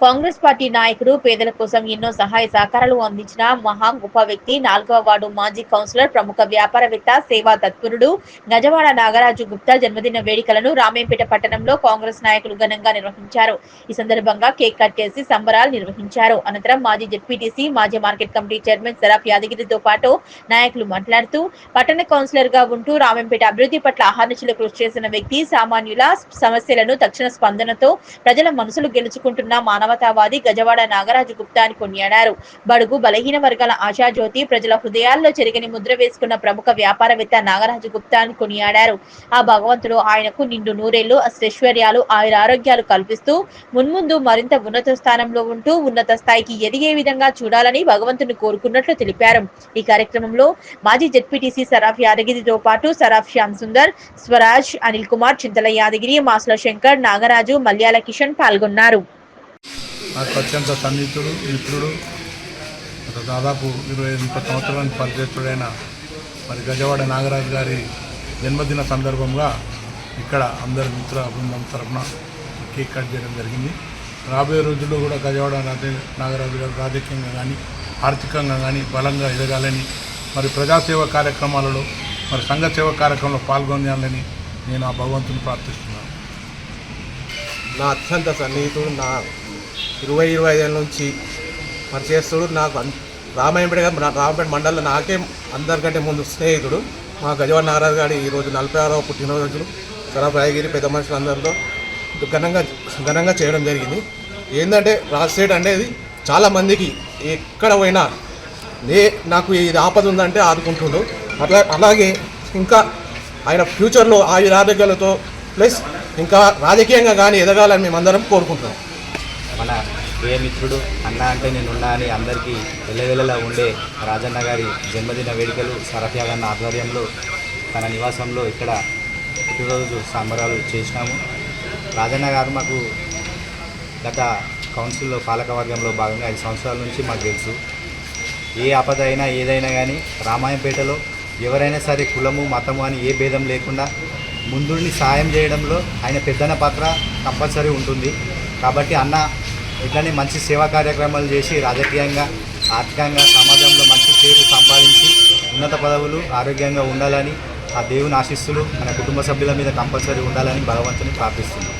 Congress party నాయకుడు పేదల కోసం ఎన్నో సహాయ సహకారాలు అందించిన మహా గొప్ప వ్యక్తి 4వ వార్డు మాజీ కౌన్సిలర్ ప్రముఖ వ్యాపారవేత్త సేవా తత్పరుడు గజవాడ నాగరాజు గుప్తా జన్మదిన వేడుకలను రామేంపేట పట్టణంలో కాంగ్రెస్ నాయకులు ఘనంగా నిర్వహించారు. ఈ సందర్భంగా కేక్ కట్ చేసి సంబరాలు నిర్వహించారు. అనంతరం మాజీ జెడ్పీటీసీ మాజీ మార్కెట్ కమిటీ చైర్మన్ సరాఫ్ యాదగిరితో పాటు నాయకులు మాట్లాడుతూ పట్టణ కౌన్సిలర్ గా ఉంటూ రామేంపేట అభివృద్ధి పట్ల అహర్నిశలు కృషి చేసిన వ్యక్తి, సామాన్యుల సమస్యలను తక్షణ స్పందనతో ప్రజల మనసులు గెలుచుకుంటున్న మానవతావాది గజవాడ నాగరాజు గుప్తా అని కొనియాడారు. బడుగు బలహీన వర్గాల ఆశాజ్యోతి, ప్రజల హృదయాల్లో చెరిగని ముద్ర వేసుకున్న ప్రముఖ వ్యాపారవేత్త నాగరాజు గుప్తా అని కొనియాడారు. ఆ భగవంతుడు ఆయనకు నిండు నూరేళ్లు అష్టైశ్వర్యాలు ఆయురారోగ్యాలు కల్పిస్తూ మున్ముందు మరింత ఉన్నత స్థానంలో ఉంటూ ఉన్నత స్థాయికి ఎదిగే విధంగా చూడాలని భగవంతుని కోరుకున్నట్లు తెలిపారు. ఈ కార్యక్రమంలో మాజీ జెడ్పీటీసీ సరాఫ్ యాదగిరితో పాటు సరాఫ్ శ్యామ్ సుందర్, స్వరాజ్, అనిల్ కుమార్, చింతల యాదగిరి, మాస్ల శంకర్, నాగరాజు, మల్యాల కిషన్ పాల్గొన్నారు. నాకు అత్యంత సన్నిహితుడు, మిత్రుడు, దాదాపు 20-30 సంవత్సరాలకు పరిచయస్తుడైన మరి గజవాడ నాగరాజు గారి జన్మదిన సందర్భంగా ఇక్కడ అందరి మిత్ర బృందం తరఫున కేక్ కట్ చేయడం జరిగింది. రాబోయే రోజుల్లో కూడా గజవాడ నాగరాజు గారు రాజకీయంగా కానీ ఆర్థికంగా కానీ బలంగా ఎదగాలని, మరి ప్రజాసేవ కార్యక్రమాలలో మరి సంఘ సేవ కార్యక్రమంలో పాల్గొనాలని నేను ఆ భగవంతుని ప్రార్థిస్తున్నాను. నా అత్యంత సన్నిహితుడు, నా 20-25 ఏళ్ళ నుంచి పరిచయస్తుడు, నాకు రామాయంపేట మండలంలో నాకే అందరికంటే ముందు స్నేహితుడు మా గజవాడ నాగరాజు గారి ఈరోజు 46వ పుట్టినరోజులు సరాఫ్ యాదగిరి పెద్ద మనుషులందరితో ఘనంగా చేయడం జరిగింది. ఏంటంటే రాజశేఖర్ అనేది చాలామందికి ఎక్కడ పోయినా నాకు ఇది ఆపద ఉందంటే ఆదుకుంటుండు. అలాగే ఇంకా ఆయన ఫ్యూచర్లో ఆరోగ్యాలతో ప్లస్ ఇంకా రాజకీయంగా కానీ ఎదగాలని మేమందరం కోరుకుంటున్నాం. మన ప్రియ మిత్రుడు అన్న అంటే నేనున్నా అని అందరికీ వెళ్ళవేళలా ఉండే రాజన్న గారి జన్మదిన వేడుకలు సరఫ్ యాదన్న ఆధ్వర్యంలో తన నివాసంలో ఇక్కడ పుట్టినరోజు సంబరాలు చేసినాము. రాజన్న గారు మాకు గత కౌన్సిల్లో పాలకవర్గంలో భాగంగా 5 సంవత్సరాల నుంచి మాకు తెలుసు. ఏ ఆపద అయినా ఏదైనా కానీ రామాయంపేటలో ఎవరైనా సరే కులము మతము అని ఏ భేదం లేకుండా ముందుని సాయం చేయడంలో ఆయన పెద్దన పాత్ర కంపల్సరీ ఉంటుంది. కాబట్టి అన్న ఇట్లనే మంచి సేవా కార్యక్రమాలు చేసి రాజకీయంగా ఆర్థికంగా సమాజంలో మంచి పేరు సంపాదించి ఉన్నత పదవులు ఆరోగ్యంగా ఉండాలని ఆ దేవుని ఆశీస్సులు మన కుటుంబ సభ్యుల మీద కంపల్సరీ ఉండాలని భగవంతుని ప్రార్థిస్తున్నాం.